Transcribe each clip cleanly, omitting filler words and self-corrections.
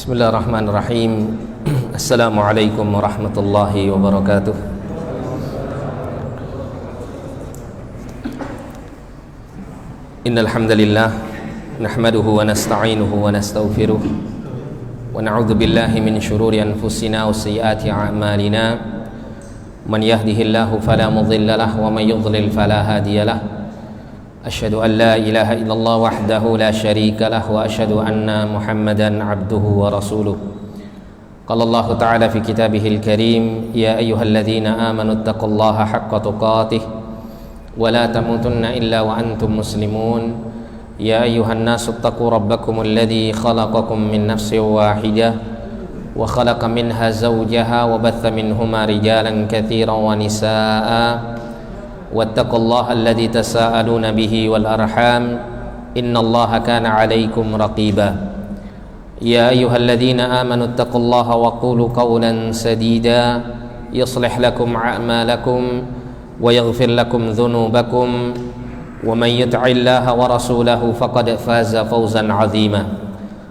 Bismillahirrahmanirrahim. Assalamualaikum warahmatullahi wabarakatuh. Innal hamdalillah nahmaduhu wa nasta'inuhu wa nastaghfiruh wa na'udzu billahi min shururi anfusina wa sayyiati a'malina. Man yahdihillahu fala mudilla lahu wa man yudlil fala hadiya lahu. Asyhadu an la ilaha illallah wahdahu la syarika lahu wa asyhadu anna Muhammadan abduhu wa rasuluh. Qala Allah ta'ala fi kitabihil karim, ya ayyuhalladzina amanu taqullaha haqqa tuqatih wa la tamutunna illa wa antum muslimun. Ya ayyuhan nasu taqu rabbakumul ladzi khalaqakum min nafsin wahidah wa khalaqa minha zawjaha wa batha minhuma rijalan katsiran wa nisaa'a. Wattaqullaha alladzi tasaaluna bihi wal arham innallaha kana 'alaikum raqiba. Ya ayyuhalladzina amanu taqullaha wa qulu qawlan sadida yuslih lakum a'malakum wa yaghfir lakum dhunubakum wa man yuti'illaha wa rasulahu faqad faza fawzan 'azima.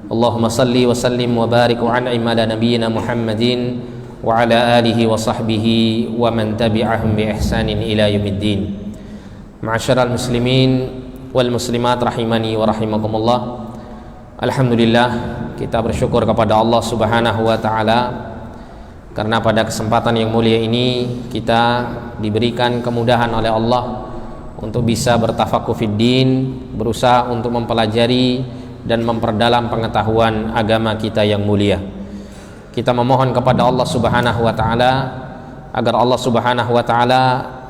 Allahumma salli wa sallim wa barik wa an'im ala nabiyyina Muhammadin wa ala alihi wa sahbihi wa man tabi'ahum bi ihsanin ila yaumiddin. Ma'asyiral muslimin wal muslimat rahimani wa rahimakumullah. Alhamdulillah, kita bersyukur kepada Allah Subhanahu wa taala karena pada kesempatan yang mulia ini kita diberikan kemudahan oleh Allah untuk bisa bertafakuh fiddin, berusaha untuk mempelajari dan memperdalam pengetahuan agama kita yang mulia. Kita memohon kepada Allah Subhanahu wa taala agar Allah Subhanahu wa taala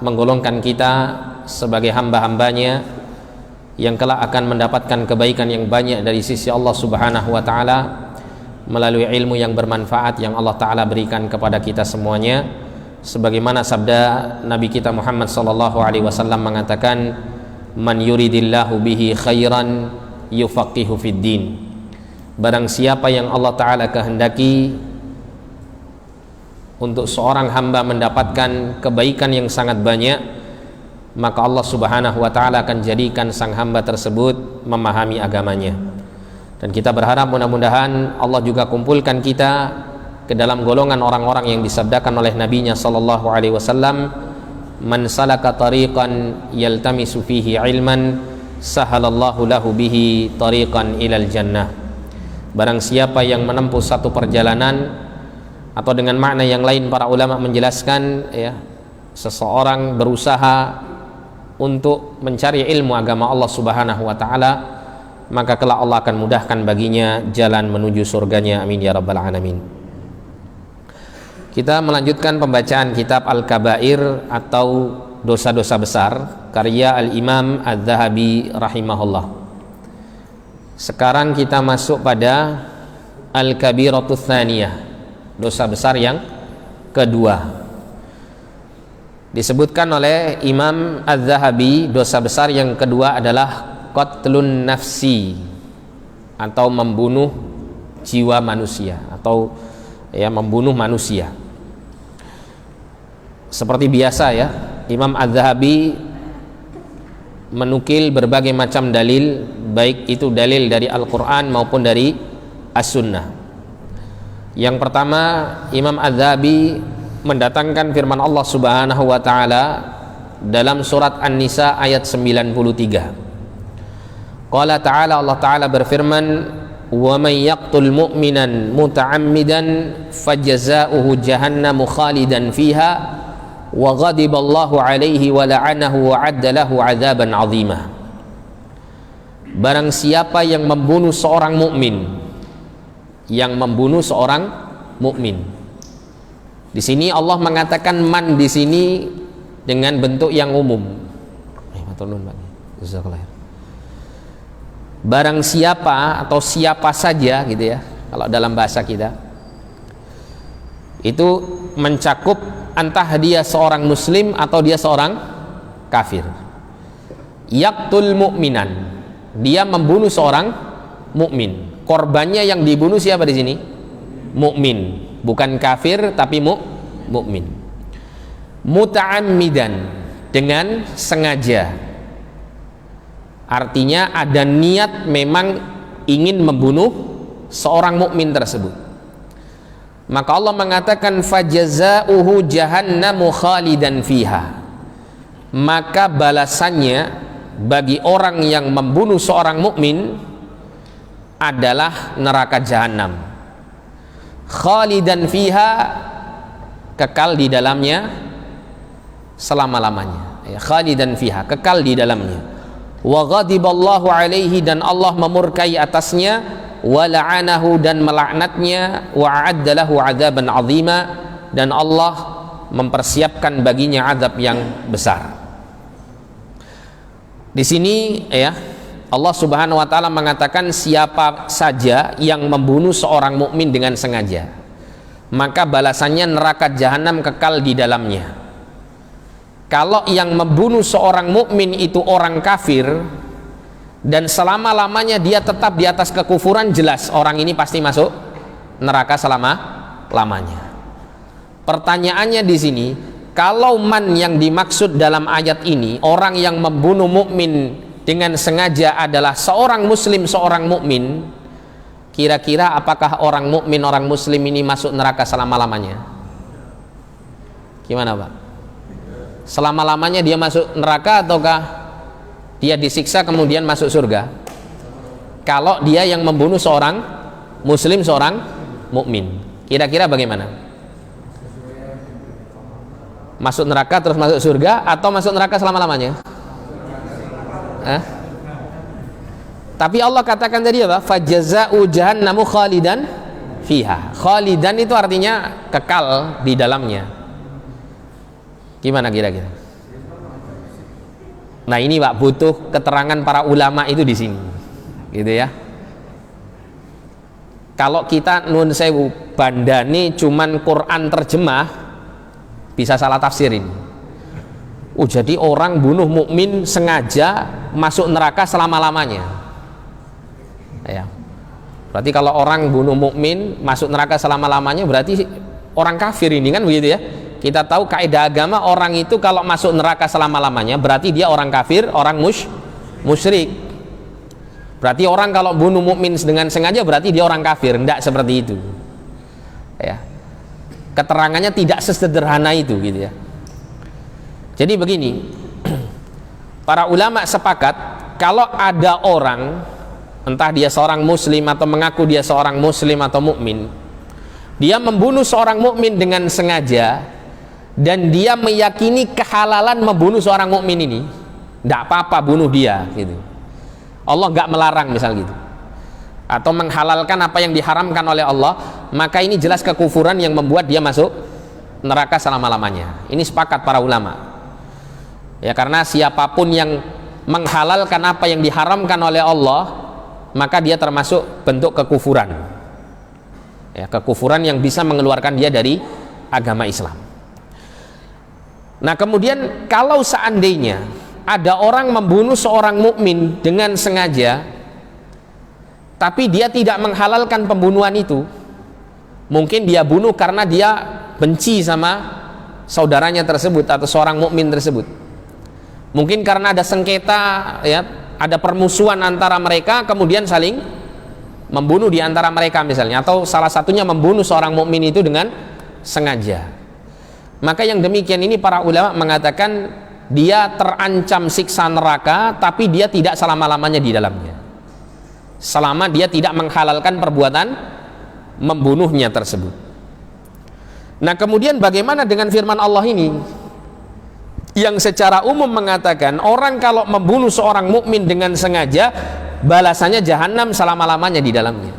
menggolongkan kita sebagai hamba-hambanya yang kelak akan mendapatkan kebaikan yang banyak dari sisi Allah Subhanahu wa taala melalui ilmu yang bermanfaat yang Allah taala berikan kepada kita semuanya, sebagaimana sabda Nabi kita Muhammad sallallahu alaihi wasallam mengatakan, man yuridillahu bihi khairan yufaqihu fid din. Barang siapa yang Allah taala kehendaki untuk seorang hamba mendapatkan kebaikan yang sangat banyak, maka Allah Subhanahu wa taala akan jadikan sang hamba tersebut memahami agamanya. Dan kita berharap mudah-mudahan Allah juga kumpulkan kita ke dalam golongan orang-orang yang disabdakan oleh nabinya sallallahu alaihi wasallam, man salaka tariqan yaltamisu fihi ilman sahalallahu lahu bihi tariqan ilal jannah. Barang siapa yang menempuh satu perjalanan, atau dengan makna yang lain para ulama menjelaskan, ya, seseorang berusaha untuk mencari ilmu agama Allah Subhanahu wa taala, maka kelak Allah akan mudahkan baginya jalan menuju surganya. Amin ya rabbal alamin. Kita melanjutkan pembacaan kitab Al-Kabair atau dosa-dosa besar karya Al-Imam Adz-Dzahabi rahimahullah. Sekarang kita masuk pada Al-Kabiratus Tsaniyah, dosa besar yang kedua. Disebutkan oleh Imam Adz-Dzahabi, dosa besar yang kedua adalah qatlun nafsi atau membunuh jiwa manusia atau ya membunuh manusia. Seperti biasa ya, Imam Adz-Dzahabi menukil berbagai macam dalil, baik itu dalil dari Al-Qur'an maupun dari As-Sunnah. Yang pertama, Imam Adz-Dzahabi mendatangkan firman Allah Subhanahu wa taala dalam surat An-Nisa ayat 93. Qala ta'ala, Allah taala berfirman, wa may yaqtul mu'minan muta'ammidan fajaza'uhu jahannamu khalidan fiha wa ghadiballahu alaihi wa la'anahu wa 'adda lahu 'adzaban 'azima. Barang siapa yang membunuh seorang mukmin, yang membunuh seorang mukmin. Di sini Allah mengatakan man di sini dengan bentuk yang umum. Barang siapa atau siapa saja gitu ya, kalau dalam bahasa kita itu mencakup entah dia seorang muslim atau dia seorang kafir. Yaqtul mu'minan, dia membunuh seorang mukmin. Korbannya yang dibunuh siapa di sini? Mukmin, bukan kafir tapi mukmin. Muta'ammidan, dengan sengaja. Artinya ada niat memang ingin membunuh seorang mukmin tersebut. Maka Allah mengatakan fajazauhu jahannamu khalidan fiha. Maka balasannya bagi orang yang membunuh seorang mukmin adalah neraka jahanam. Khalidan fiha, kekal di dalamnya selama-lamanya. Ya, khalidan fiha, kekal di dalamnya. Wa ghadiballahu alaihi, dan Allah memurkai atasnya, wa la'anahu, dan melaknatnya, wa a'adda lahu 'adzaban 'azima, dan Allah mempersiapkan baginya azab yang besar. Di sini ya, Allah Subhanahu wa taala mengatakan siapa saja yang membunuh seorang mukmin dengan sengaja, maka balasannya neraka jahanam kekal di dalamnya. Kalau yang membunuh seorang mukmin itu orang kafir dan selama-lamanya dia tetap di atas kekufuran, jelas orang ini pasti masuk neraka selama-lamanya. Pertanyaannya di sini, kalau man yang dimaksud dalam ayat ini, orang yang membunuh mukmin dengan sengaja adalah seorang muslim, seorang mukmin, kira-kira apakah orang mukmin, orang muslim ini masuk neraka selama-lamanya? Gimana Pak? Selama-lamanya dia masuk neraka ataukah dia disiksa kemudian masuk surga? Kalau dia yang membunuh seorang muslim, seorang mukmin, kira-kira bagaimana? Masuk neraka terus masuk surga atau masuk neraka selama-lamanya? Tapi Allah katakan tadi apa? Fajaza'u jahannamu khalidan fiha. Khalidan itu artinya kekal di dalamnya. Gimana kira-kira? Nah ini Pak, butuh keterangan para ulama itu di sini, gitu ya. Kalau kita nun sewu bandane cuman Quran terjemah, bisa salah tafsir ini. Jadi orang bunuh mukmin sengaja masuk neraka selama-lamanya. Ya. Berarti kalau orang bunuh mukmin masuk neraka selama-lamanya berarti orang kafir ini, kan begitu ya. Kita tahu kaidah agama, orang itu kalau masuk neraka selama-lamanya berarti dia orang kafir, orang musyrik. Berarti orang kalau bunuh mukmin dengan sengaja berarti dia orang kafir, enggak seperti itu. Ya. Keterangannya tidak sesederhana itu, gitu ya. Jadi begini, para ulama sepakat kalau ada orang, entah dia seorang muslim atau mengaku dia seorang muslim atau mukmin, dia membunuh seorang mukmin dengan sengaja dan dia meyakini kehalalan membunuh seorang mukmin ini, tidak apa-apa bunuh dia, gitu. Allah nggak melarang misal gitu, atau menghalalkan apa yang diharamkan oleh Allah, maka ini jelas kekufuran yang membuat dia masuk neraka selama-lamanya. Ini sepakat para ulama. Ya, karena siapapun yang menghalalkan apa yang diharamkan oleh Allah, maka dia termasuk bentuk kekufuran. Ya, kekufuran yang bisa mengeluarkan dia dari agama Islam. Nah, kemudian kalau seandainya ada orang membunuh seorang mukmin dengan sengaja, tapi dia tidak menghalalkan pembunuhan itu, mungkin dia bunuh karena dia benci sama saudaranya tersebut atau seorang mukmin tersebut. Mungkin karena ada sengketa, ya, ada permusuhan antara mereka, kemudian saling membunuh di antara mereka misalnya, atau salah satunya membunuh seorang mukmin itu dengan sengaja. Maka yang demikian ini para ulama mengatakan dia terancam siksa neraka, tapi dia tidak selama-lamanya di dalamnya, selama dia tidak menghalalkan perbuatan membunuhnya tersebut. Nah, kemudian bagaimana dengan firman Allah ini yang secara umum mengatakan orang kalau membunuh seorang mukmin dengan sengaja balasannya jahanam selama-lamanya di dalamnya.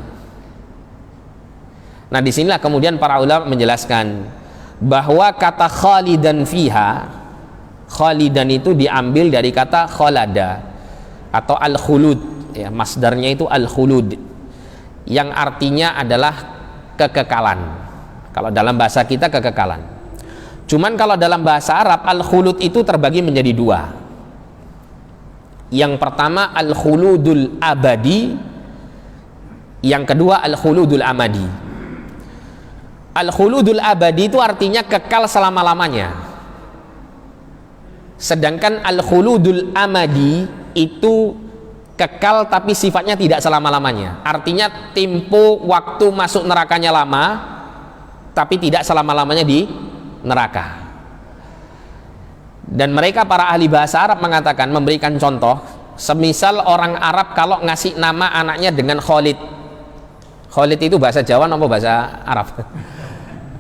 Nah, disinilah kemudian para ulama menjelaskan bahwa kata khalidan fiha, khalidan itu diambil dari kata khalada atau al-khulud, ya, masdarnya itu al-khulud yang artinya adalah kekekalan. Kalau dalam bahasa kita kekekalan. Cuman kalau dalam bahasa Arab al-khulud itu terbagi menjadi dua. Yang pertama al-khuludul abadi, yang kedua al-khuludul amadi. Al-khuludul abadi itu artinya kekal selama-lamanya. Sedangkan al-khuludul amadi itu kekal tapi sifatnya tidak selama-lamanya. Artinya tempo waktu masuk nerakanya lama tapi tidak selama-lamanya di neraka. Dan mereka para ahli bahasa Arab mengatakan, memberikan contoh, semisal orang Arab kalau ngasih nama anaknya dengan Khalid. Khalid itu bahasa Jawa atau bahasa Arab?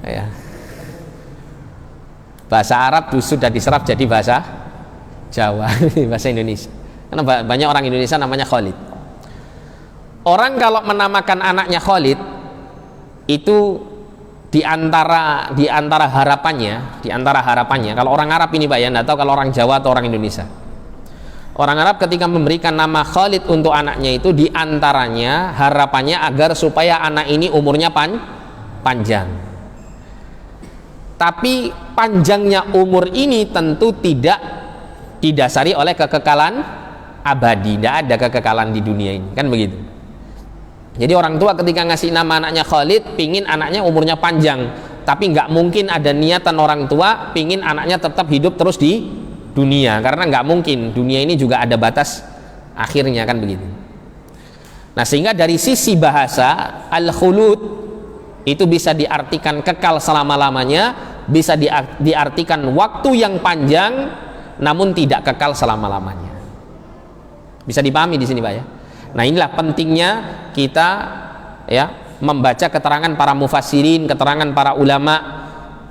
Ya. Bahasa Arab sudah diserap jadi bahasa Jawa, bahasa Indonesia. Karena banyak orang Indonesia namanya Khalid. Orang kalau menamakan anaknya Khalid itu di antara harapannya kalau orang Arab ini Pak ya, enggak tahu kalau orang Jawa atau orang Indonesia. Orang Arab ketika memberikan nama Khalid untuk anaknya itu di antaranya harapannya agar supaya anak ini umurnya panjang. Tapi panjangnya umur ini tentu tidak didasari oleh kekekalan abadi, tidak ada kekekalan di dunia ini, kan begitu. Jadi orang tua ketika ngasih nama anaknya Khalid pingin anaknya umurnya panjang, tapi nggak mungkin ada niatan orang tua pingin anaknya tetap hidup terus di dunia, karena nggak mungkin, dunia ini juga ada batas akhirnya, kan begitu. Nah, sehingga dari sisi bahasa al-khulud itu bisa diartikan kekal selama-lamanya, bisa diartikan waktu yang panjang namun tidak kekal selama-lamanya. Bisa dipahami di sini Pak ya. Nah, inilah pentingnya kita ya membaca keterangan para mufassirin, keterangan para ulama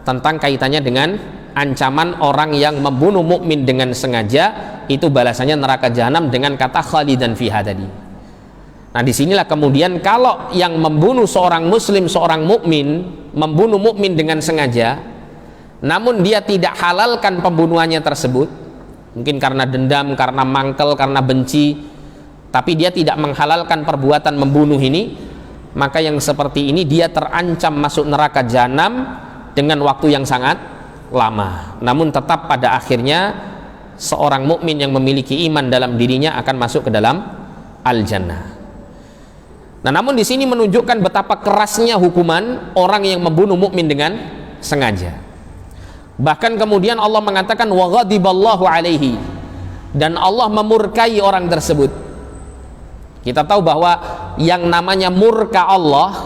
tentang kaitannya dengan ancaman orang yang membunuh mukmin dengan sengaja, itu balasannya neraka jahanam dengan kata khalidan fiha tadi. Nah, disinilah kemudian kalau yang membunuh seorang muslim, seorang mukmin, membunuh mukmin dengan sengaja, namun dia tidak halalkan pembunuhannya tersebut, mungkin karena dendam, karena mangkel, karena benci, tapi dia tidak menghalalkan perbuatan membunuh ini, maka yang seperti ini dia terancam masuk neraka jahanam dengan waktu yang sangat lama. Namun tetap pada akhirnya seorang mukmin yang memiliki iman dalam dirinya akan masuk ke dalam al-jannah. Nah, namun di sini menunjukkan betapa kerasnya hukuman orang yang membunuh mukmin dengan sengaja. Bahkan kemudian Allah mengatakan wa ghadiballahu alaihi, dan Allah memurkai orang tersebut. Kita tahu bahwa yang namanya murka Allah,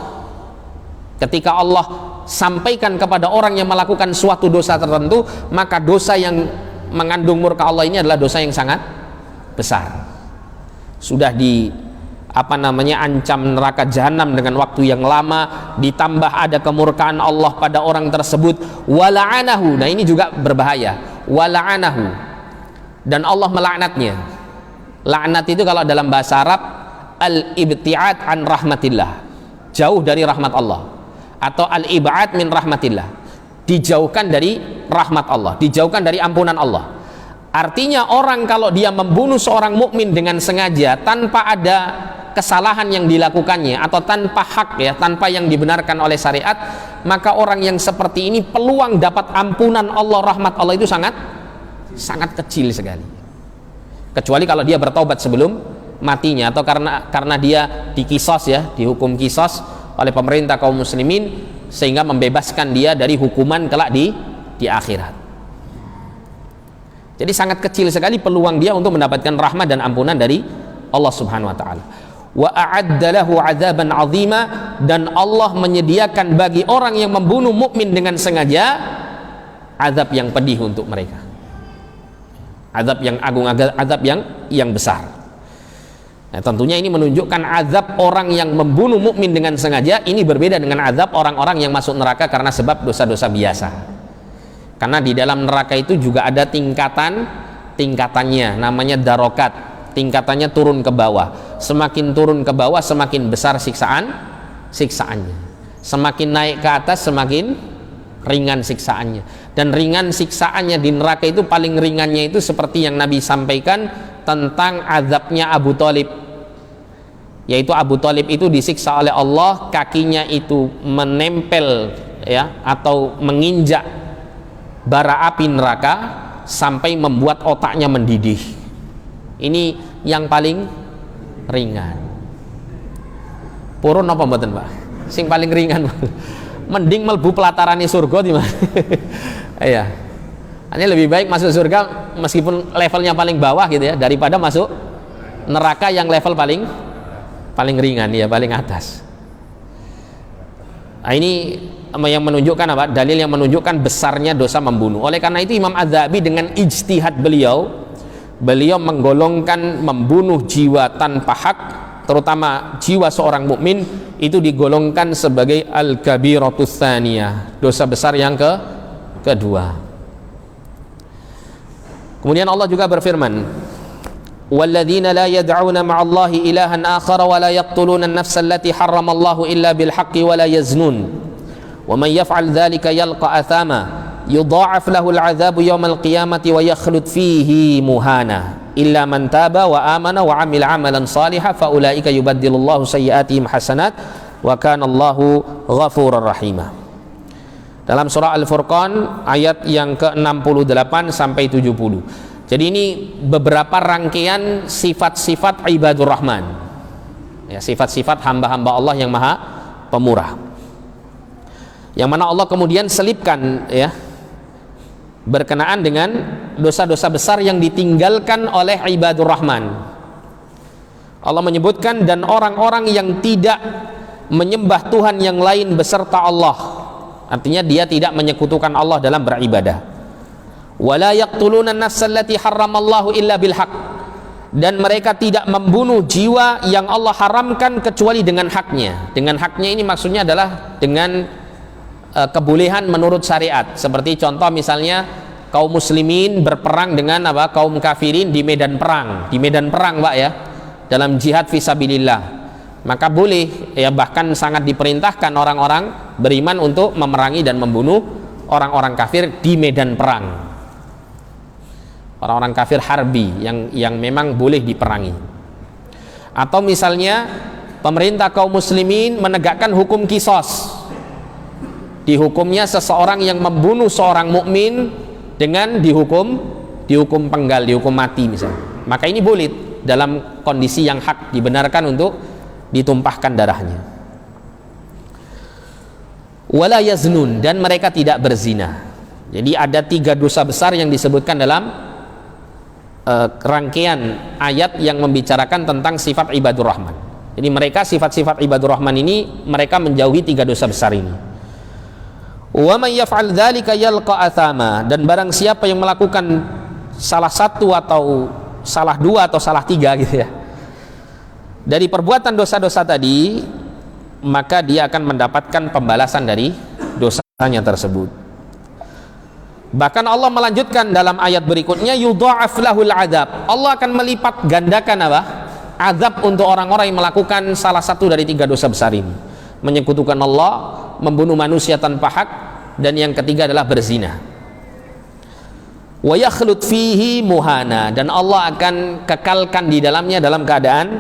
ketika Allah sampaikan kepada orang yang melakukan suatu dosa tertentu, maka dosa yang mengandung murka Allah ini adalah dosa yang sangat besar. Sudah ancam neraka jahanam dengan waktu yang lama, ditambah ada kemurkaan Allah pada orang tersebut, wala'anahu. Nah, ini juga berbahaya, wala'anahu, dan Allah melaknatnya. Laknat itu kalau dalam bahasa Arab al-ibti'ad an rahmatillah, jauh dari rahmat Allah, atau al-ib'ad min rahmatillah, dijauhkan dari rahmat Allah, dijauhkan dari ampunan Allah. Artinya orang kalau dia membunuh seorang mukmin dengan sengaja tanpa ada kesalahan yang dilakukannya, atau tanpa hak ya, tanpa yang dibenarkan oleh syariat, maka orang yang seperti ini peluang dapat ampunan Allah, rahmat Allah itu sangat kecil sekali. Kecuali kalau dia bertaubat sebelum matinya, atau karena dia dikisos ya, dihukum kisos oleh pemerintah kaum muslimin sehingga membebaskan dia dari hukuman kelak di akhirat. Jadi sangat kecil sekali peluang dia untuk mendapatkan rahmat dan ampunan dari Allah Subhanahu wa taala. Wa a'adda lahu 'adzaban 'azima, dan Allah menyediakan bagi orang yang membunuh mukmin dengan sengaja azab yang pedih untuk mereka. Azab yang agung, azab yang besar. Nah, tentunya ini menunjukkan azab orang yang membunuh mukmin dengan sengaja ini berbeda dengan azab orang-orang yang masuk neraka karena sebab dosa-dosa biasa. Karena di dalam neraka itu juga ada tingkatannya, namanya darokat. Tingkatannya turun ke bawah. Semakin turun ke bawah semakin besar siksaannya. Semakin naik ke atas semakin ringan siksaannya. Dan ringan siksaannya di neraka itu, paling ringannya itu seperti yang Nabi sampaikan tentang azabnya Abu Thalib, yaitu Abu Thalib itu disiksa oleh Allah, kakinya itu menempel ya, atau menginjak bara api neraka sampai membuat otaknya mendidih. Ini yang paling ringan. Purun apa mboten, Pak? Sing paling ringan. Mending melbu pelatarane surga di mana? Iya. Hanya lebih baik masuk surga meskipun levelnya paling bawah gitu ya, daripada masuk neraka yang level paling ringan, ya, paling atas. Nah, ini yang menunjukkan apa? Dalil yang menunjukkan besarnya dosa membunuh. Oleh karena itu Imam Az-Zahabi dengan ijtihad beliau menggolongkan membunuh jiwa tanpa hak, terutama jiwa seorang mukmin, itu digolongkan sebagai al-kabiratus tsaniyah, dosa besar yang kedua. Kemudian Allah juga berfirman, walladzina la yad'una ma'allahi ilahan akhara wa la yaqtuluna an-nafsa allati harramallahu illa bil haqqi wa la yaznun wa man yaf'al dhalika yalqa athama yudha'af lahu al-'adzabu yawmal qiyamati wa yakhlud fihi muhana illa man taba wa amana wa 'amila 'amalan shalihan fa ulaika yubaddilullahu sayyi'atihim hasanat wa kana Allahu ghafurur rahima. Dalam surah Al-Furqan ayat yang ke-68 sampai 70. Jadi ini beberapa rangkaian sifat-sifat ibadur rahman, ya, sifat-sifat hamba-hamba Allah yang maha pemurah, yang mana Allah kemudian selipkan, ya, berkenaan dengan dosa-dosa besar yang ditinggalkan oleh ibadur rahman. Allah menyebutkan, dan orang-orang yang tidak menyembah Tuhan yang lain beserta Allah, artinya dia tidak menyekutukan Allah dalam beribadah. Wala yaqtuluna an-nafsa allati harramallahu illa bil haqq, dan mereka tidak membunuh jiwa yang Allah haramkan kecuali dengan haknya. Dengan haknya ini maksudnya adalah dengan kebolehan menurut syariat. Seperti contoh misalnya kaum muslimin berperang dengan kaum kafirin di medan perang. Di medan perang, Pak, ya, dalam jihad fisabilillah. Maka boleh, ya, bahkan sangat diperintahkan orang-orang beriman untuk memerangi dan membunuh orang-orang kafir di medan perang. Orang-orang kafir harbi yang memang boleh diperangi. Atau misalnya pemerintah kaum muslimin menegakkan hukum kisos, dihukumnya seseorang yang membunuh seorang mukmin dengan dihukum penggal, dihukum mati misalnya. Maka ini boleh dalam kondisi yang hak, dibenarkan untuk ditumpahkan darahnya. Wala yaznun, dan mereka tidak berzina. Jadi ada 3 dosa besar yang disebutkan dalam rangkaian ayat yang membicarakan tentang sifat ibadur rahman. Jadi mereka, sifat-sifat ibadur rahman ini, mereka menjauhi 3 dosa besar ini. Wa may yaf'al dzalika yalqa athama, dan barang siapa yang melakukan salah satu atau salah 2 atau salah 3 gitu, ya, dari perbuatan dosa-dosa tadi, maka dia akan mendapatkan pembalasan dari dosanya tersebut. Bahkan Allah melanjutkan dalam ayat berikutnya, yudha'af lahul adzab, Allah akan melipat gandakan azab untuk orang-orang yang melakukan salah satu dari 3 dosa besar ini: menyekutukan Allah, membunuh manusia tanpa hak, dan yang ketiga adalah berzina. Wa yakhlud fihi muhana, dan Allah akan kekalkan di dalamnya dalam keadaan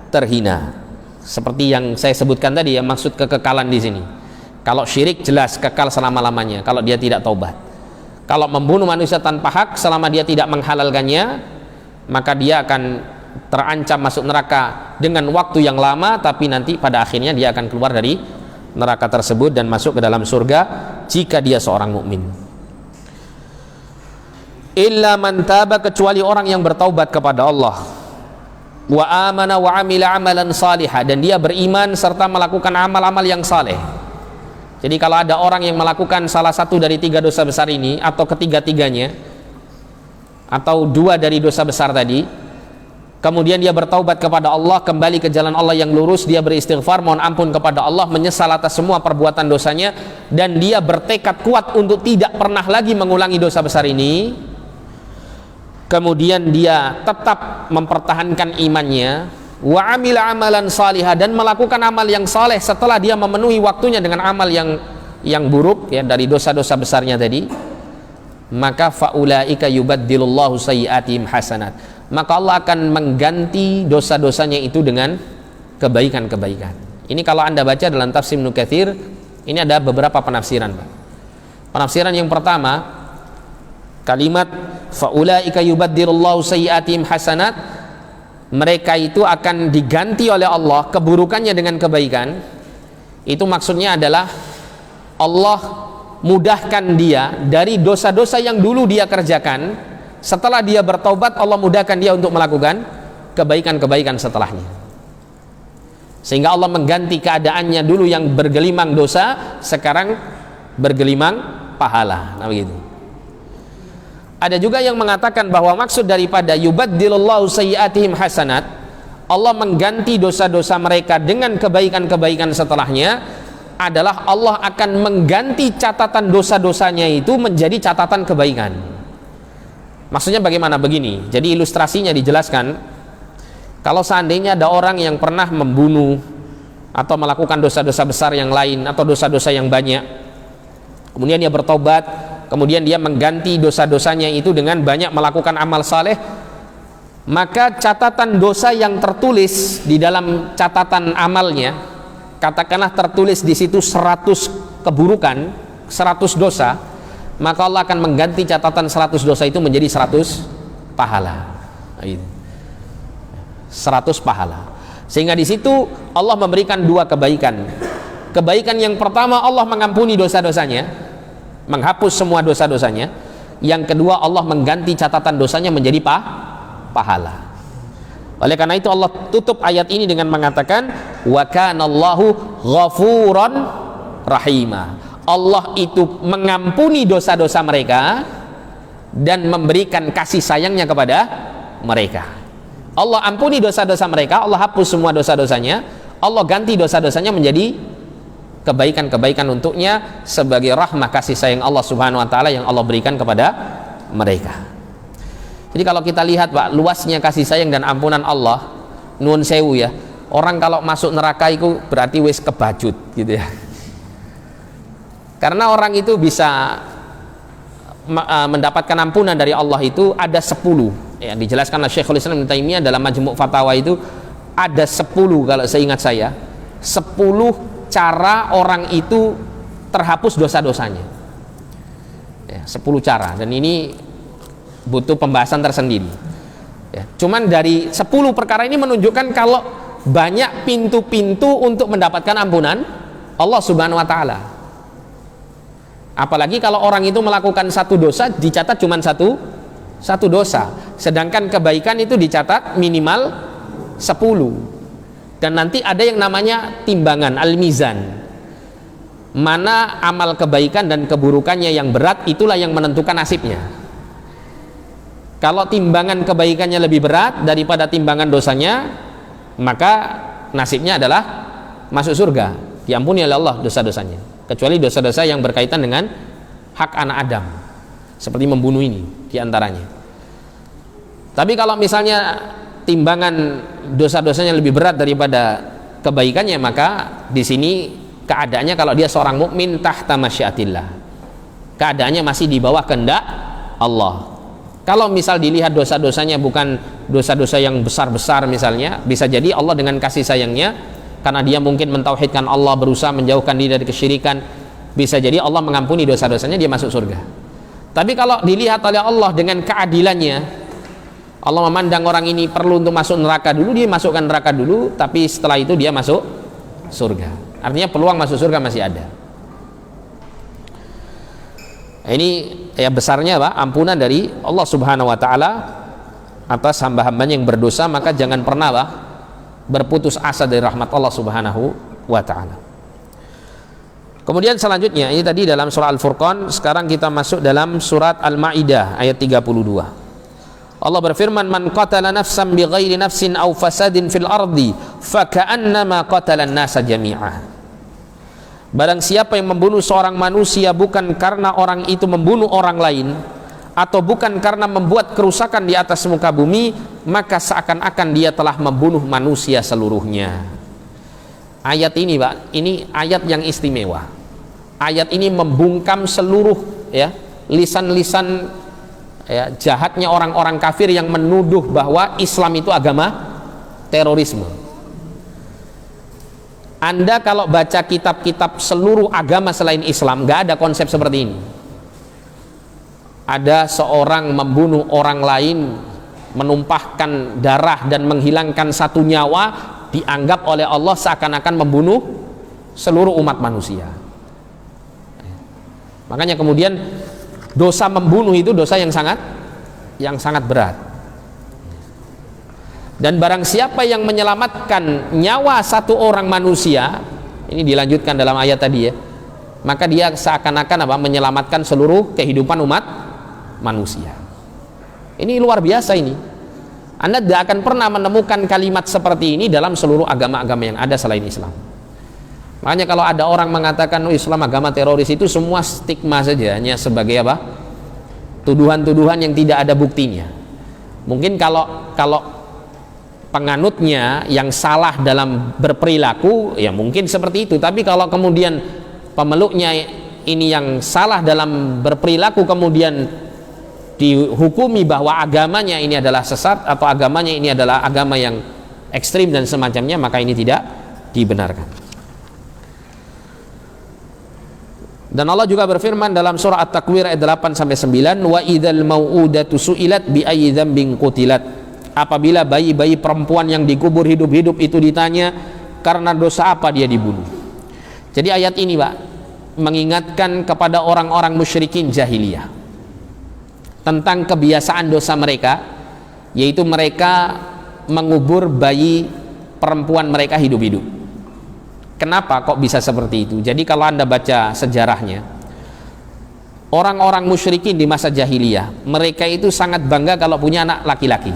terhina. Seperti yang saya sebutkan tadi, ya, maksud kekekalan di sini. Kalau syirik jelas kekal selama-lamanya kalau dia tidak taubat. Kalau membunuh manusia tanpa hak, selama dia tidak menghalalkannya, maka dia akan terancam masuk neraka dengan waktu yang lama, tapi nanti pada akhirnya dia akan keluar dari neraka tersebut dan masuk ke dalam surga jika dia seorang mukmin. Illa man taba, kecuali orang yang bertaubat kepada Allah, wa amana wa amila amalan salihah, dan dia beriman serta melakukan amal-amal yang saleh. Jadi kalau ada orang yang melakukan salah satu dari 3 dosa besar ini, atau ketiga-tiganya, atau 2 dari dosa besar tadi, kemudian dia bertaubat kepada Allah, kembali ke jalan Allah yang lurus, dia beristighfar, mohon ampun kepada Allah, menyesal atas semua perbuatan dosanya, dan dia bertekad kuat untuk tidak pernah lagi mengulangi dosa besar ini, kemudian dia tetap mempertahankan imannya, wa amila amalan salihah, dan melakukan amal yang saleh setelah dia memenuhi waktunya dengan amal yang buruk, ya, dari dosa-dosa besarnya tadi, maka faulaika yubaddilullahu sayyi'atihim hasanat, maka Allah akan mengganti dosa-dosanya itu dengan kebaikan-kebaikan. Ini kalau Anda baca dalam tafsir Ibnu Katsir, ini ada beberapa penafsiran, Pak. Penafsiran yang pertama, kalimat faulaika yubaddilullahu sayyi'atihim hasanat, mereka itu akan diganti oleh Allah keburukannya dengan kebaikan. Itu maksudnya adalah Allah mudahkan dia dari dosa-dosa yang dulu dia kerjakan. Setelah dia bertaubat, Allah mudahkan dia untuk melakukan kebaikan-kebaikan setelahnya. Sehingga Allah mengganti keadaannya dulu yang bergelimang dosa, sekarang bergelimang pahala. Nah begitu. Ada juga yang mengatakan bahwa maksud daripada yubaddilullahu sayyi'atihim hasanat, Allah mengganti dosa-dosa mereka dengan kebaikan-kebaikan setelahnya, adalah Allah akan mengganti catatan dosa-dosanya itu menjadi catatan kebaikan. Maksudnya bagaimana? Begini, jadi ilustrasinya dijelaskan, kalau seandainya ada orang yang pernah membunuh atau melakukan dosa-dosa besar yang lain atau dosa-dosa yang banyak, kemudian dia bertobat, kemudian dia mengganti dosa-dosanya itu dengan banyak melakukan amal saleh, maka catatan dosa yang tertulis di dalam catatan amalnya, katakanlah tertulis di situ 100 keburukan, 100 dosa, maka Allah akan mengganti catatan 100 dosa itu menjadi 100 pahala. 100 pahala. Sehingga di situ Allah memberikan dua kebaikan. Kebaikan yang pertama, Allah mengampuni dosa-dosanya, menghapus semua dosa-dosanya. Yang kedua, Allah mengganti catatan dosanya menjadi pahala. Oleh karena itu Allah tutup ayat ini dengan mengatakan wa kanallahu ghafuran rahima. Allah itu mengampuni dosa-dosa mereka dan memberikan kasih sayangnya kepada mereka. Allah ampuni dosa-dosa mereka, Allah hapus semua dosa-dosanya, Allah ganti dosa-dosanya menjadi kebaikan-kebaikan untuknya sebagai rahmah kasih sayang Allah Subhanahu wa taala yang Allah berikan kepada mereka. Jadi kalau kita lihat Pak, luasnya kasih sayang dan ampunan Allah, nuwun sewu ya, orang kalau masuk neraka itu berarti wis kebajut gitu ya. Karena orang itu bisa mendapatkan ampunan dari Allah itu ada 10 ya, dijelaskan oleh Syekhul Islam Ibnu Taimiyah dalam Majmu' Fatawa itu ada 10 kalau seingat saya, 10 cara orang itu terhapus dosa-dosanya ya, 10 cara, dan ini butuh pembahasan tersendiri ya. Cuman dari 10 perkara ini menunjukkan kalau banyak pintu-pintu untuk mendapatkan ampunan Allah Subhanahu wa taala. Apalagi kalau orang itu melakukan satu dosa dicatat cuma satu dosa, sedangkan kebaikan itu dicatat minimal 10. Dan nanti ada yang namanya timbangan al-mizan, mana amal kebaikan dan keburukannya yang berat, itulah yang menentukan nasibnya. Kalau timbangan kebaikannya lebih berat daripada timbangan dosanya, maka nasibnya adalah masuk surga, diampuni oleh Allah dosa-dosanya, kecuali dosa-dosa yang berkaitan dengan hak anak Adam, seperti membunuh ini diantaranya. Tapi kalau misalnya timbangan dosa-dosanya lebih berat daripada kebaikannya, maka di sini keadaannya kalau dia seorang mukmin tahta masyiatillah, keadaannya masih di bawah kehendak Allah. Kalau misal dilihat dosa-dosanya bukan dosa-dosa yang besar-besar misalnya, bisa jadi Allah dengan kasih sayangnya, karena dia mungkin mentauhidkan Allah, berusaha menjauhkan diri dari kesyirikan, bisa jadi Allah mengampuni dosa-dosanya, dia masuk surga. Tapi kalau dilihat oleh Allah dengan keadilannya, Allah memandang orang ini perlu untuk masuk neraka dulu, dia masukkan neraka dulu, tapi setelah itu dia masuk surga. Artinya peluang masuk surga masih ada. Ini ya besarnya Pak, ampunan dari Allah Subhanahu wa taala atas hamba-hambanya yang berdosa, maka jangan pernah Pak berputus asa dari rahmat Allah Subhanahu wa taala. Kemudian selanjutnya, ini tadi dalam surah Al-Furqan, sekarang kita masuk dalam surat Al-Maidah ayat 32. Allah berfirman, man qatala nafsan bighairi nafsin aw fasadin fil ardi faka'annama qatala an-nasa jami'a. Barang siapa yang membunuh seorang manusia bukan karena orang itu membunuh orang lain, atau bukan karena membuat kerusakan di atas muka bumi, maka seakan-akan dia telah membunuh manusia seluruhnya. Ayat ini Pak, ini ayat yang istimewa. Ayat ini membungkam seluruh ya lisan-lisan ya, jahatnya orang-orang kafir yang menuduh bahwa Islam itu agama terorisme. Anda kalau baca kitab-kitab seluruh agama selain Islam, nggak ada konsep seperti ini. Ada seorang membunuh orang lain, menumpahkan darah dan menghilangkan satu nyawa, dianggap oleh Allah seakan-akan membunuh seluruh umat manusia. Makanya kemudian dosa membunuh itu dosa yang sangat berat. Dan barang siapa yang menyelamatkan nyawa satu orang manusia, ini dilanjutkan dalam ayat tadi ya, maka dia seakan-akan menyelamatkan seluruh kehidupan umat manusia. Ini luar biasa ini. Anda tidak akan pernah menemukan kalimat seperti ini dalam seluruh agama-agama yang ada selain Islam. Makanya kalau ada orang mengatakan Islam agama teroris, itu semua stigma saja, hanya sebagai tuduhan-tuduhan yang tidak ada buktinya. Mungkin kalau penganutnya yang salah dalam berperilaku, ya mungkin seperti itu. Tapi kalau kemudian pemeluknya ini yang salah dalam berperilaku, kemudian dihukumi bahwa agamanya ini adalah sesat atau agamanya ini adalah agama yang ekstrim dan semacamnya, maka ini tidak dibenarkan. Dan Allah juga berfirman dalam surah At-Takwir ayat 8-9, wa idzal mau'udatu su'ilat bi ayyi dzambin qutilat. Apabila bayi-bayi perempuan yang dikubur hidup-hidup itu ditanya karena dosa apa dia dibunuh. Jadi ayat ini Pak mengingatkan kepada orang-orang musyrikin jahiliyah tentang kebiasaan dosa mereka, yaitu mereka mengubur bayi perempuan mereka hidup-hidup. Kenapa kok bisa seperti itu? Jadi kalau Anda baca sejarahnya, orang-orang musyrikin di masa jahiliyah, mereka itu sangat bangga kalau punya anak laki-laki.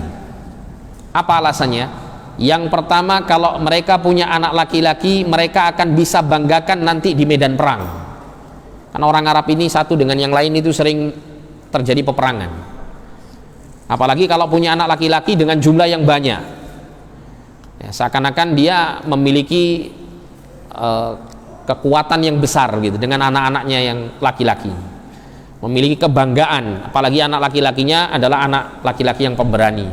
Apa alasannya? Yang pertama, kalau mereka punya anak laki-laki, mereka akan bisa banggakan nanti di medan perang. Karena orang Arab ini satu dengan yang lain itu sering terjadi peperangan. Apalagi kalau punya anak laki-laki dengan jumlah yang banyak, ya, seakan-akan dia memiliki kekuatan yang besar gitu dengan anak-anaknya yang laki-laki, memiliki kebanggaan. Apalagi anak laki-lakinya adalah anak laki-laki yang pemberani.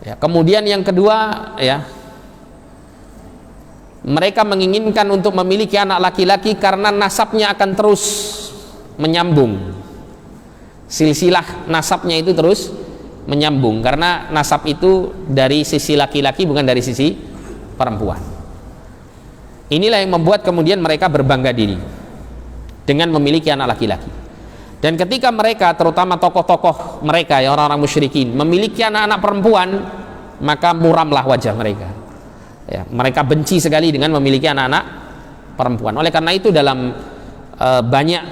Ya, kemudian yang kedua, ya, mereka menginginkan untuk memiliki anak laki-laki karena nasabnya akan terus menyambung, silsilah nasabnya itu terus menyambung, karena nasab itu dari sisi laki-laki bukan dari sisi perempuan. Inilah yang membuat kemudian mereka berbangga diri dengan memiliki anak laki-laki. Dan ketika mereka, terutama tokoh-tokoh mereka ya, orang-orang musyrikin, memiliki anak-anak perempuan, maka muramlah wajah mereka ya, mereka benci sekali dengan memiliki anak-anak perempuan. Oleh karena itu dalam banyak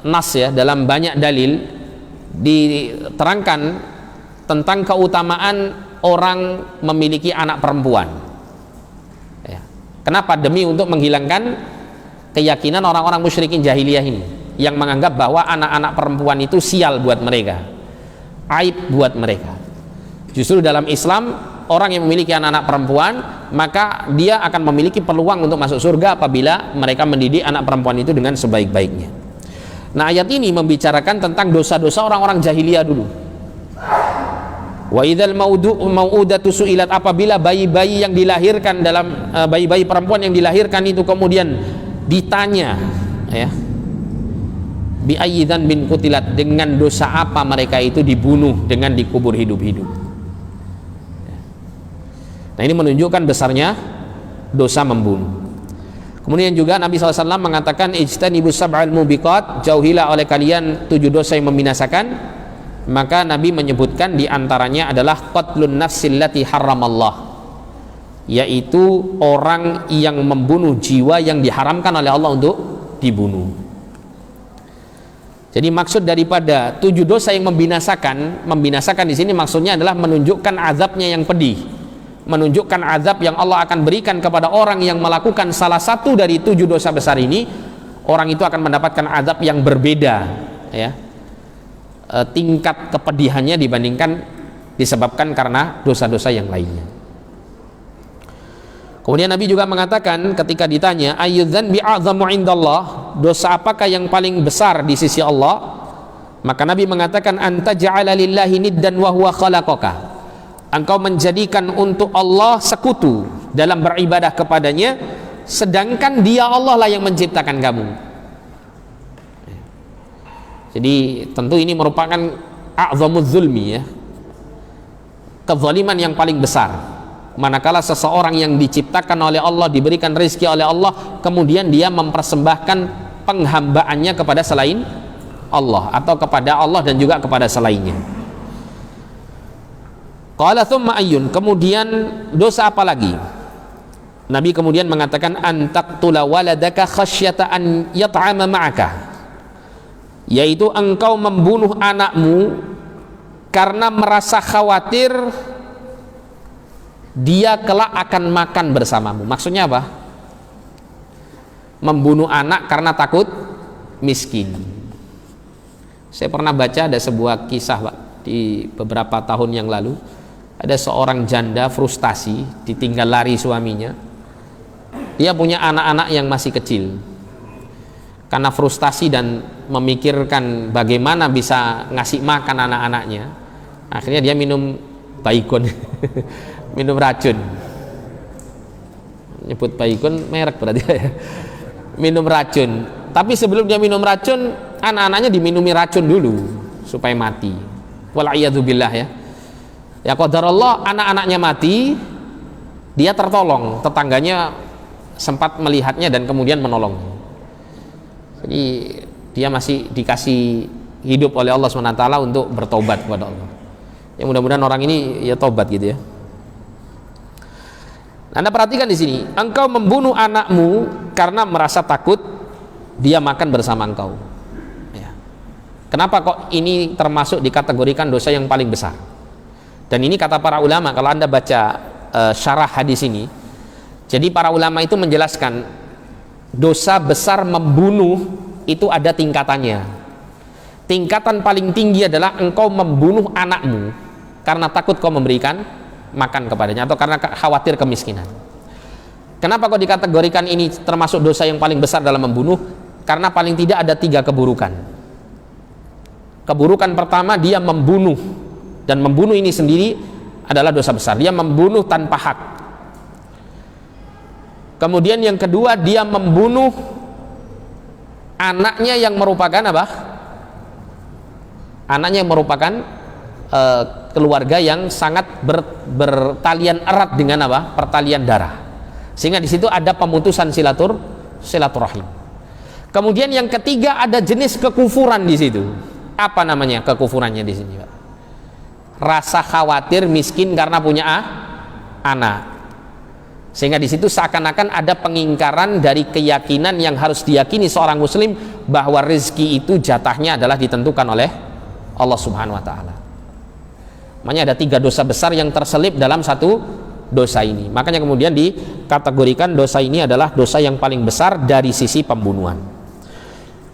nas ya, dalam banyak dalil diterangkan tentang keutamaan orang memiliki anak perempuan ya. Kenapa? Demi untuk menghilangkan keyakinan orang-orang musyrikin jahiliyah ini yang menganggap bahwa anak-anak perempuan itu sial buat mereka, aib buat mereka. Justru dalam Islam, orang yang memiliki anak-anak perempuan, maka dia akan memiliki peluang untuk masuk surga apabila mereka mendidik anak perempuan itu dengan sebaik-baiknya. Nah, ayat ini membicarakan tentang dosa-dosa orang-orang jahiliyah dulu. Wa idzal mau'udatu su'ilat, apabila bayi-bayi yang dilahirkan dalam bayi-bayi perempuan yang dilahirkan itu kemudian ditanya ya, bi ayyi dzambin qutilat, dengan dosa apa mereka itu dibunuh dengan dikubur hidup-hidup. Nah, ini menunjukkan besarnya dosa membunuh. Kemudian juga Nabi SAW mengatakan ijtanibus sab'al mubiqat, jauhilah oleh kalian 7 dosa yang membinasakan. Maka Nabi menyebutkan diantaranya adalah qatlun nafsil lati haramallah, yaitu orang yang membunuh jiwa yang diharamkan oleh Allah untuk dibunuh. Jadi maksud daripada 7 dosa yang membinasakan di sini maksudnya adalah menunjukkan azabnya yang pedih, menunjukkan azab yang Allah akan berikan kepada orang yang melakukan salah satu dari 7 dosa besar ini. Orang itu akan mendapatkan azab yang berbeda ya, tingkat kepedihannya dibandingkan disebabkan karena dosa-dosa yang lainnya. Kemudian Nabi juga mengatakan ketika ditanya ayyudzan bi'azamu indallah, dosa apakah yang paling besar di sisi Allah, maka Nabi mengatakan anta ja'ala lillahi niddan wa huwa khalaqaka, engkau menjadikan untuk Allah sekutu dalam beribadah kepadanya, sedangkan dia Allah lah yang menciptakan kamu. Jadi tentu ini merupakan a'zamuz zulmi ya, kezaliman yang paling besar. Manakala seseorang yang diciptakan oleh Allah, diberikan rezeki oleh Allah, kemudian dia mempersembahkan penghambaannya kepada selain Allah atau kepada Allah dan juga kepada selainnya. Qala thumma ayyun, kemudian dosa apa lagi? Nabi kemudian mengatakan antaqtula waladaka khasyata an yat'ama ma'aka, yaitu engkau membunuh anakmu karena merasa khawatir dia kelak akan makan bersamamu. Maksudnya apa? Membunuh anak karena takut miskin. Saya pernah baca ada sebuah kisah, Pak, di beberapa tahun yang lalu. Ada seorang janda frustasi ditinggal lari suaminya. Dia punya anak-anak yang masih kecil. Karena frustasi dan memikirkan bagaimana bisa ngasih makan anak-anaknya, akhirnya dia minum Baygon. Minum racun. Nyebut Baygon merek berarti ya. Minum racun. Tapi sebelum dia minum racun, anak-anaknya diminumi racun dulu supaya mati. Wal'iyadzubillah ya. Ya qadarullah, anak-anaknya mati, dia tertolong, tetangganya sempat melihatnya dan kemudian menolongnya. Jadi dia masih dikasih hidup oleh Allah SWT untuk bertobat kepada Allah. Ya mudah-mudahan orang ini ya tobat gitu ya. Anda perhatikan di sini, engkau membunuh anakmu karena merasa takut dia makan bersama engkau. Ya. Kenapa kok ini termasuk dikategorikan dosa yang paling besar? Dan ini kata para ulama, kalau Anda baca syarah hadis ini, jadi para ulama itu menjelaskan dosa besar membunuh itu ada tingkatannya. Tingkatan paling tinggi adalah engkau membunuh anakmu karena takut kau memberikan makan kepadanya atau karena khawatir kemiskinan. Kenapa kok dikategorikan ini termasuk dosa yang paling besar dalam membunuh? Karena paling tidak ada 3 keburukan. Keburukan pertama, dia membunuh, dan membunuh ini sendiri adalah dosa besar. Dia membunuh tanpa hak. Kemudian yang kedua, dia membunuh anaknya yang merupakan apa? Anaknya yang merupakan keluarga yang sangat bertalian erat dengan apa? Pertalian darah. Sehingga di situ ada pemutusan silaturahim. Kemudian yang ketiga, ada jenis kekufuran di situ. Apa namanya kekufurannya di sini, Pak? Rasa khawatir miskin karena punya anak. Sehingga di situ seakan-akan ada pengingkaran dari keyakinan yang harus diyakini seorang muslim bahwa rezeki itu jatahnya adalah ditentukan oleh Allah Subhanahu wa taala. Makanya ada 3 dosa besar yang terselip dalam satu dosa ini. Makanya kemudian dikategorikan dosa ini adalah dosa yang paling besar dari sisi pembunuhan.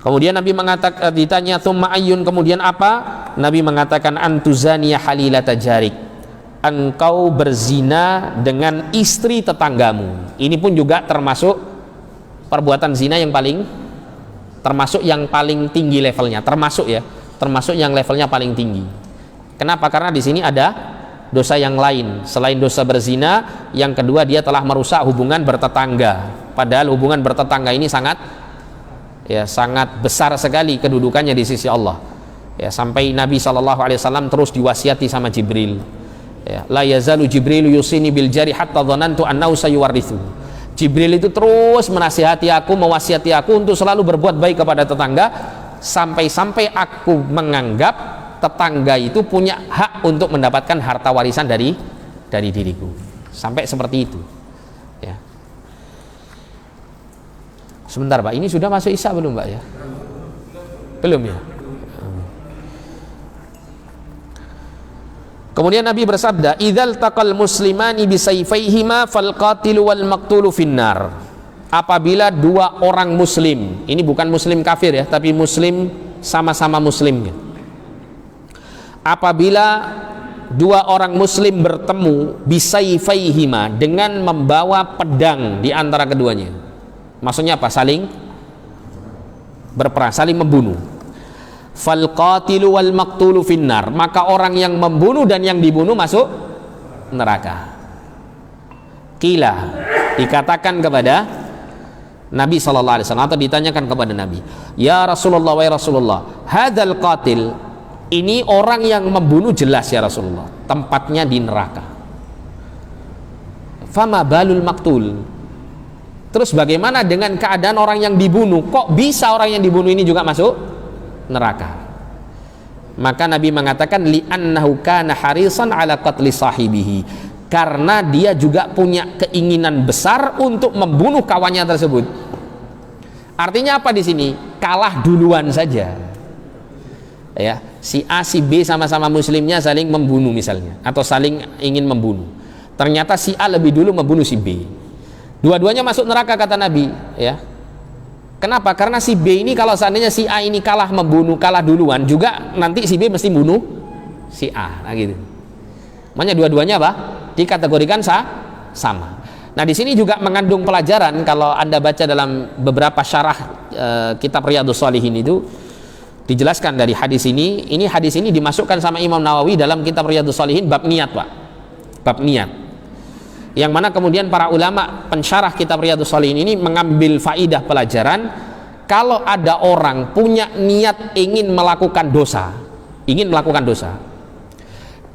Kemudian Nabi mengatakan, ditanya tsumma ayyun, kemudian apa? Nabi mengatakan antuzaniya halilata jarik, engkau berzina dengan istri tetanggamu. Ini pun juga termasuk perbuatan zina yang paling, termasuk yang paling tinggi levelnya, termasuk yang levelnya paling tinggi. Kenapa? Karena di sini ada dosa yang lain selain dosa berzina. Yang kedua, dia telah merusak hubungan bertetangga, padahal hubungan bertetangga ini sangat besar sekali kedudukannya di sisi Allah. Ya, sampai Nabi SAW terus diwasiati sama Jibril. Ya, la yazalu Jibril yusini bil jari hatta dhanantu annahu sayuwarithu. Jibril itu terus menasihati aku, mewasiati aku untuk selalu berbuat baik kepada tetangga, sampai-sampai aku menganggap tetangga itu punya hak untuk mendapatkan harta warisan dari diriku. Sampai seperti itu. Ya. Sebentar, Pak, ini sudah masuk Isya belum, Pak ya? Belum ya? Kemudian Nabi bersabda, "Idzal taqal muslimani bisayfaihima fal qatilu wal maqtulu finnar." Apabila 2 orang muslim, ini bukan muslim kafir ya, tapi muslim sama-sama muslim. Apabila 2 orang muslim bertemu bisayfaihima, dengan membawa pedang di antara keduanya. Maksudnya apa? Saling berperang, saling membunuh. Fal qatilu wal maqtulu finnar, maka orang yang membunuh dan yang dibunuh masuk neraka. Qila, dikatakan kepada Nabi sallallahu alaihi wasallam, atau ditanyakan kepada Nabi, "Ya Rasulullah, wa Rasulullah, hadzal qatil, ini orang yang membunuh jelas ya Rasulullah, tempatnya di neraka. Fama balul maqtul, terus bagaimana dengan keadaan orang yang dibunuh? Kok bisa orang yang dibunuh ini juga masuk neraka?" Maka Nabi mengatakan li'annahu kana harisan ala qatli sahibihi, karena dia juga punya keinginan besar untuk membunuh kawannya tersebut. Artinya apa di sini? Kalah duluan saja. Ya, si A si B sama-sama muslimnya saling membunuh misalnya, atau saling ingin membunuh. Ternyata si A lebih dulu membunuh si B. Dua-duanya masuk neraka kata Nabi, ya. Kenapa? Karena si B ini kalau seandainya si A ini kalah membunuh, kalah duluan, juga nanti si B mesti bunuh si A, nah gitu. Makanya dua-duanya apa? Dikategorikan sama. Nah, di sini juga mengandung pelajaran. Kalau Anda baca dalam beberapa syarah kitab Riyadhus Shalihin itu dijelaskan dari hadis ini hadis ini dimasukkan sama Imam Nawawi dalam kitab Riyadhus Shalihin bab niat, Pak. Bab niat. Yang mana kemudian para ulama pensyarah kitab Riyadhus Shalihin ini mengambil faidah pelajaran, kalau ada orang punya niat ingin melakukan dosa,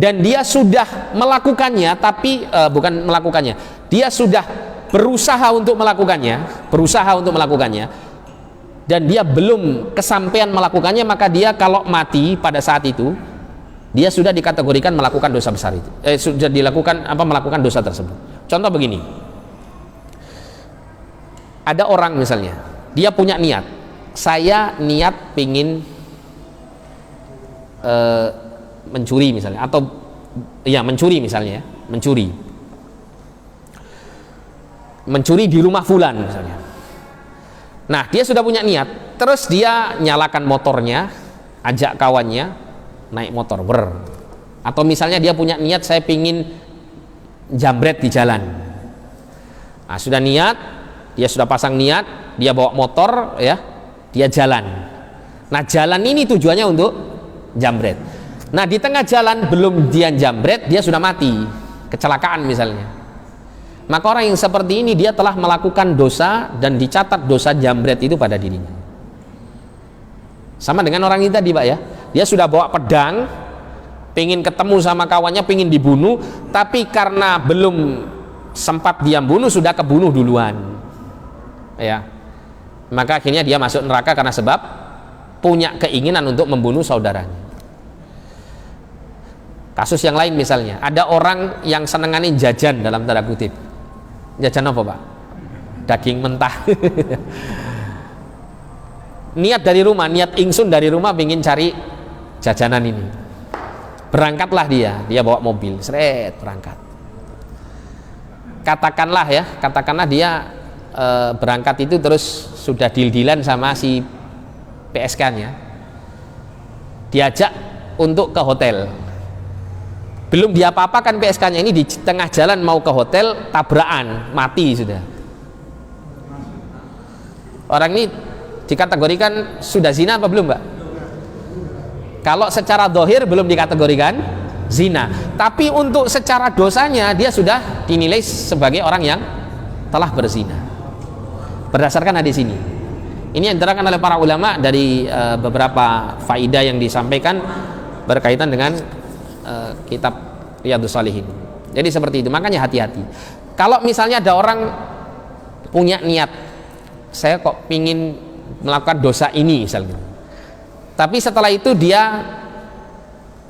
dan dia sudah melakukannya, tapi bukan melakukannya, dia sudah berusaha untuk melakukannya, dan dia belum kesampaian melakukannya, maka dia kalau mati pada saat itu, dia sudah dikategorikan melakukan dosa besar itu, sudah melakukan dosa tersebut. Contoh begini, ada orang misalnya, dia punya niat, saya niat pingin mencuri misalnya, atau ya mencuri misalnya, mencuri di rumah fulan misalnya. Nah, dia sudah punya niat, terus dia nyalakan motornya, ajak kawannya naik motor atau misalnya dia punya niat, saya pingin jambret di jalan. Nah, sudah niat, dia sudah pasang niat, dia bawa motor, ya, dia jalan. Nah, jalan ini tujuannya untuk jambret. Nah, di tengah jalan belum dia jambret, dia sudah mati, kecelakaan misalnya. Maka orang yang seperti ini dia telah melakukan dosa dan dicatat dosa jambret itu pada dirinya. Sama dengan orang ini tadi, Pak, ya. Dia sudah bawa pedang, pengen ketemu sama kawannya, pengen dibunuh, tapi karena belum sempat dia bunuh, sudah kebunuh duluan, ya. Maka akhirnya dia masuk neraka karena sebab punya keinginan untuk membunuh saudaranya. Kasus yang lain misalnya, ada orang yang senengannya jajan, dalam tanda kutip. Jajan apa, Pak? Daging mentah. Niat dari rumah, niat ingsun dari rumah pengen cari jajanan ini. Berangkatlah dia bawa mobil, seret berangkat. Katakanlah dia berangkat itu terus sudah deal-dealan sama si PSK-nya, diajak untuk ke hotel. Belum dia apa-apakan PSK-nya ini, di tengah jalan mau ke hotel, tabrakan, mati sudah. Orang ini dikategorikan sudah zina apa belum, Mbak? Kalau secara dohir belum dikategorikan zina, tapi untuk secara dosanya dia sudah dinilai sebagai orang yang telah berzina berdasarkan hadis ini. Ini yang diterangkan oleh para ulama dari beberapa faidah yang disampaikan berkaitan dengan kitab Riyadhus Shalihin. Jadi seperti itu, makanya hati-hati. Kalau misalnya ada orang punya niat, saya kok pingin melakukan dosa ini misalnya, tapi setelah itu dia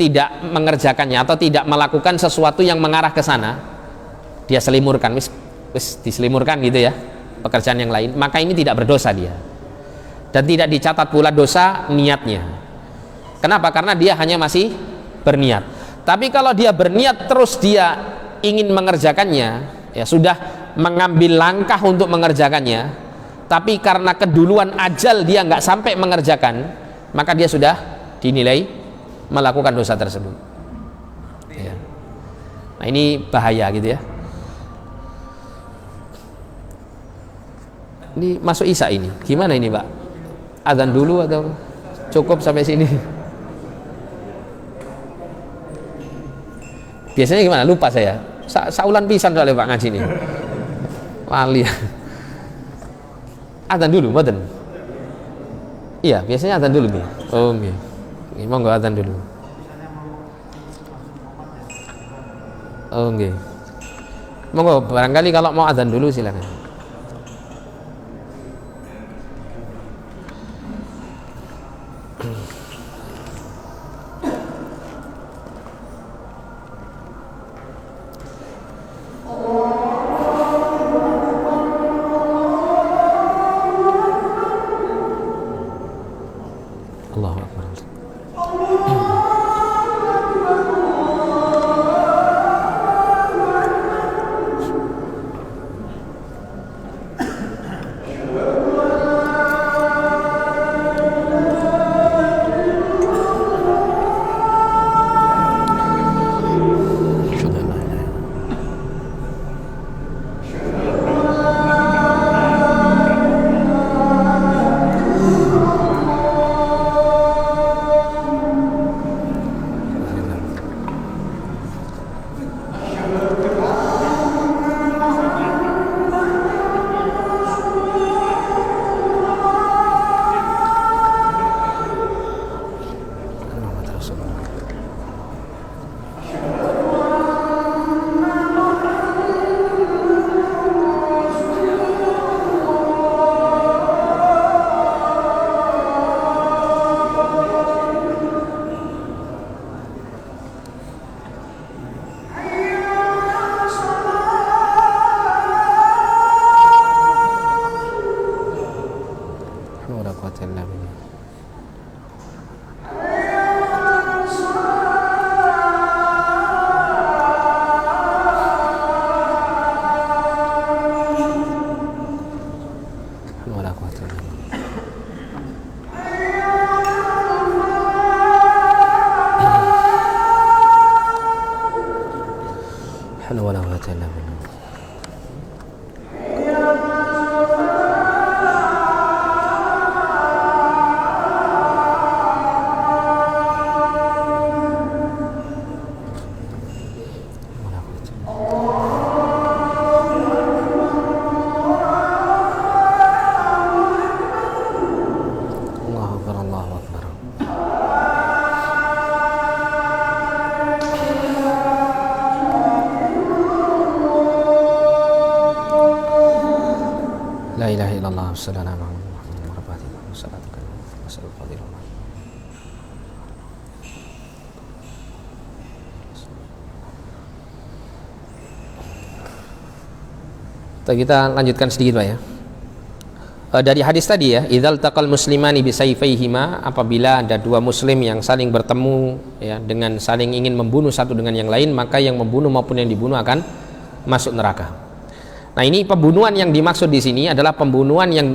tidak mengerjakannya atau tidak melakukan sesuatu yang mengarah ke sana, dia selimurkan, wis diselimurkan gitu ya, pekerjaan yang lain, maka ini tidak berdosa dia, dan tidak dicatat pula dosa niatnya. Kenapa? Karena dia hanya masih berniat. Tapi kalau dia berniat terus dia ingin mengerjakannya, ya sudah mengambil langkah untuk mengerjakannya, tapi karena keduluan ajal dia nggak sampai mengerjakan, maka dia sudah dinilai melakukan dosa tersebut, ya. Nah, ini bahaya gitu ya. Ini masuk isya ini, gimana ini, Pak? Adzan dulu atau cukup sampai sini? Biasanya gimana? Lupa saya. Saulan pisan soalnya Pak ngaji ini. Wali. Adzan dulu, mboten? Iya, biasanya adzan dulu nih. Oh, nggih. Nggih, monggo adzan dulu. Oh, nggih. Monggo, barangkali kalau mau adzan dulu silakan. Kita lanjutkan sedikit Pak ya. Dari hadis tadi ya, idzal taqal muslimani bisayfaihima, apabila ada dua muslim yang saling bertemu ya dengan saling ingin membunuh satu dengan yang lain, maka yang membunuh maupun yang dibunuh akan masuk neraka. Nah, ini pembunuhan yang dimaksud di sini adalah pembunuhan yang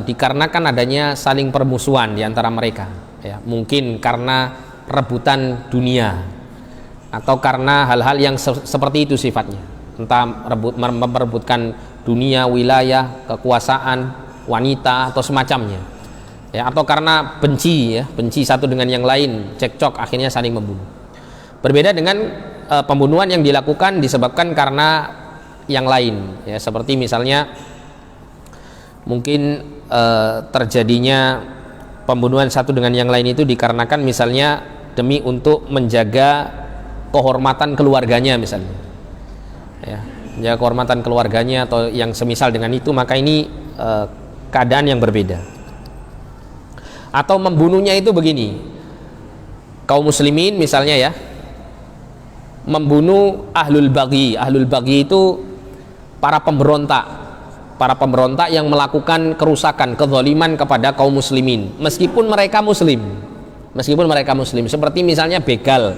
dikarenakan adanya saling permusuhan di antara mereka ya. Mungkin karena rebutan dunia atau karena hal-hal yang seperti itu sifatnya, entah memperebutkan dunia, wilayah, kekuasaan, wanita atau semacamnya ya, atau karena benci ya, benci satu dengan yang lain, cekcok akhirnya saling membunuh. Berbeda dengan pembunuhan yang dilakukan disebabkan karena yang lain ya, seperti misalnya mungkin terjadinya pembunuhan satu dengan yang lain itu dikarenakan misalnya demi untuk menjaga kehormatan keluarganya misalnya ya, menjaga kehormatan keluarganya atau yang semisal dengan itu, maka ini keadaan yang berbeda. Atau membunuhnya itu begini, kaum muslimin misalnya ya, membunuh ahlul baghi. Ahlul baghi itu para pemberontak yang melakukan kerusakan, kezaliman kepada kaum muslimin meskipun mereka muslim, seperti misalnya begal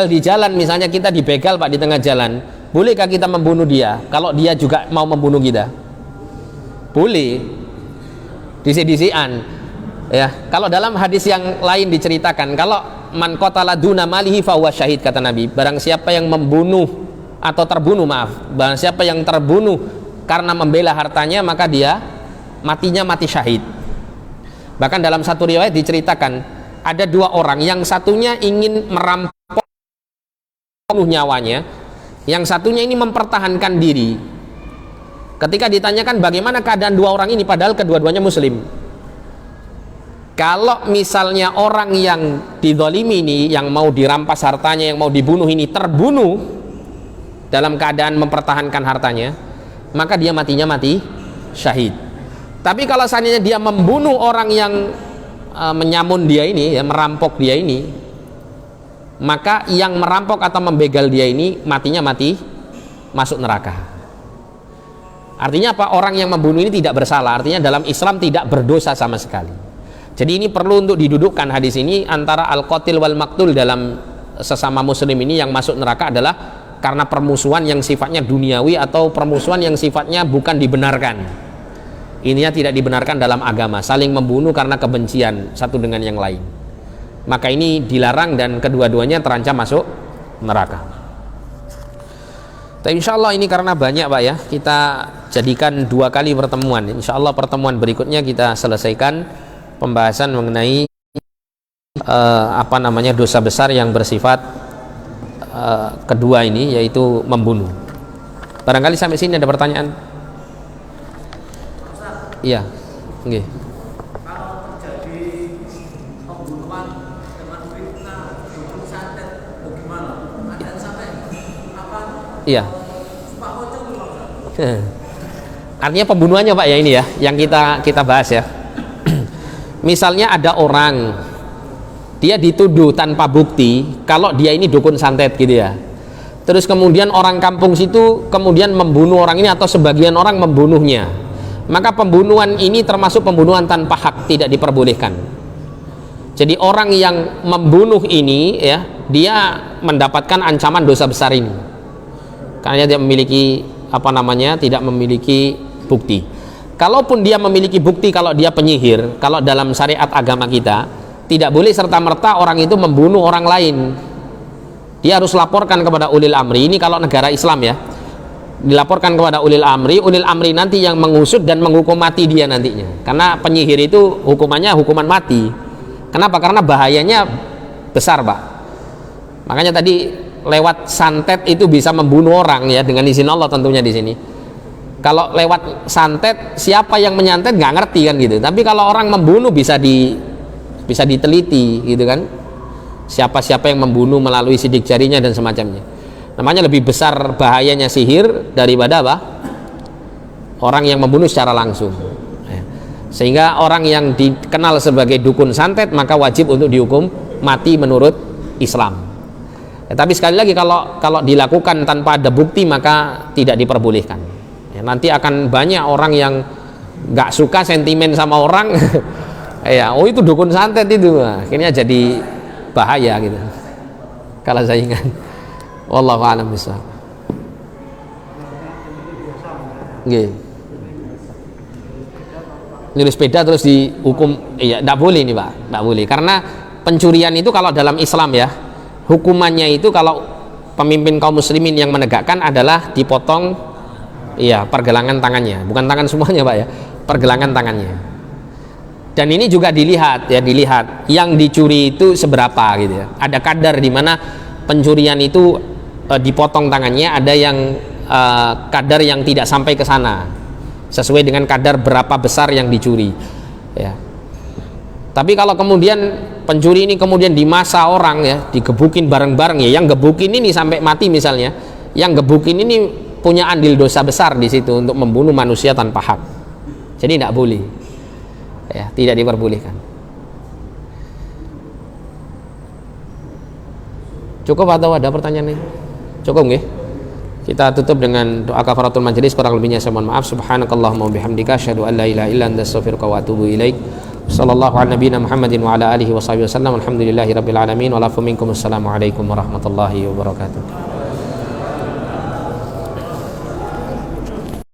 di jalan, misalnya kita dibegal Pak di tengah jalan, bolehkah kita membunuh dia kalau dia juga mau membunuh kita? Boleh, disi-disian ya. Kalau dalam hadis yang lain diceritakan, kalau man qatala duna malihi fa huwa syahid, kata Nabi, barang siapa yang membunuh atau terbunuh, barang siapa yang terbunuh karena membela hartanya, maka dia matinya mati syahid. Bahkan dalam satu riwayat diceritakan ada dua orang, yang satunya ingin merampok nyawanya, yang satunya ini mempertahankan diri. Ketika ditanyakan bagaimana keadaan dua orang ini, padahal kedua-duanya muslim, kalau misalnya orang yang dizalimi ini, yang mau dirampas hartanya, yang mau dibunuh ini terbunuh dalam keadaan mempertahankan hartanya, maka dia matinya mati syahid. Tapi kalau seandainya dia membunuh orang yang menyamun dia ini ya, merampok dia ini, maka yang merampok atau membegal dia ini matinya mati masuk neraka. Artinya apa? Orang yang membunuh ini tidak bersalah, artinya dalam Islam tidak berdosa sama sekali. Jadi ini perlu untuk didudukkan hadis ini antara al-qatil wal maktul dalam sesama muslim ini. Yang masuk neraka adalah karena permusuhan yang sifatnya duniawi atau permusuhan yang sifatnya bukan dibenarkan. Ininya tidak dibenarkan dalam agama, saling membunuh karena kebencian satu dengan yang lain. Maka ini dilarang dan kedua-duanya terancam masuk neraka. Tapi insya Allah ini karena banyak Pak ya, kita jadikan 2 kali pertemuan. Insya Allah pertemuan berikutnya kita selesaikan pembahasan mengenai dosa besar yang bersifat kedua ini, yaitu membunuh. Barangkali sampai sini ada pertanyaan? Iya, okay. Kalau terjadi pembunuhan dengan fitnah Iya. Artinya pembunuhannya Pak ya, ini ya yang kita bahas ya. Misalnya ada orang dia dituduh tanpa bukti kalau dia ini dukun santet gitu ya. Terus kemudian orang kampung situ kemudian membunuh orang ini atau sebagian orang membunuhnya. Maka pembunuhan ini termasuk pembunuhan tanpa hak, tidak diperbolehkan. Jadi orang yang membunuh ini ya, dia mendapatkan ancaman dosa besar ini. Karena dia memiliki tidak memiliki bukti. Kalaupun dia memiliki bukti kalau dia penyihir, kalau dalam syariat agama kita tidak boleh serta-merta orang itu membunuh orang lain. Dia harus laporkan kepada ulil amri. Ini kalau negara Islam ya, dilaporkan kepada ulil amri nanti yang mengusut dan menghukum mati dia nantinya. Karena penyihir itu hukumannya hukuman mati. Kenapa? Karena bahayanya besar Pak. Makanya tadi lewat santet itu bisa membunuh orang ya, dengan izin Allah tentunya di sini. Kalau lewat santet, siapa yang menyantet nggak ngerti kan gitu. Tapi kalau orang membunuh bisa diteliti gitu kan. Siapa-siapa yang membunuh melalui sidik jarinya dan semacamnya. Namanya lebih besar bahayanya sihir daripada apa? Orang yang membunuh secara langsung. Sehingga orang yang dikenal sebagai dukun santet maka wajib untuk dihukum mati menurut Islam. Tapi sekali lagi kalau dilakukan tanpa ada bukti maka tidak diperbolehkan. Nanti akan banyak orang yang nggak suka sentimen sama orang ya, oh itu dukun santet itu, akhirnya jadi bahaya gitu kalau saingan. Wallahu a'lam bishawab. Nggih. Nyuri sepeda terus dihukum, iya tidak boleh nih Pak, tidak boleh, karena pencurian itu kalau dalam Islam ya, hukumannya itu kalau pemimpin kaum muslimin yang menegakkan adalah dipotong pergelangan tangannya, bukan tangan semuanya Pak ya, pergelangan tangannya. Dan ini juga dilihat yang dicuri itu seberapa gitu ya. Ada kadar di mana pencurian itu dipotong tangannya, ada yang kadar yang tidak sampai ke sana, sesuai dengan kadar berapa besar yang dicuri ya. Tapi kalau kemudian pencuri ini kemudian dimasa orang ya, digebukin bareng-bareng ya, yang gebukin ini sampai mati misalnya, yang gebukin ini punya andil dosa besar di situ untuk membunuh manusia tanpa hak. Jadi tidak boleh ya, tidak diperbolehkan. Cukup atau ada pertanyaan ini? Cukup nggih? Kita tutup dengan doa kafaratul majelis, kurang lebihnya saya mohon maaf. Subhanakallahumma wabihamdika asyhadu an la ilaha illa anta astaghfiruka wa atubu ilaik. Sallallahu ala nabiyina Muhammadin wa ala alihi wa sahbihi wasallam. Alhamdulillahirabbil alamin wa lafu minkum. Assalamualaikum warahmatullahi wabarakatuh.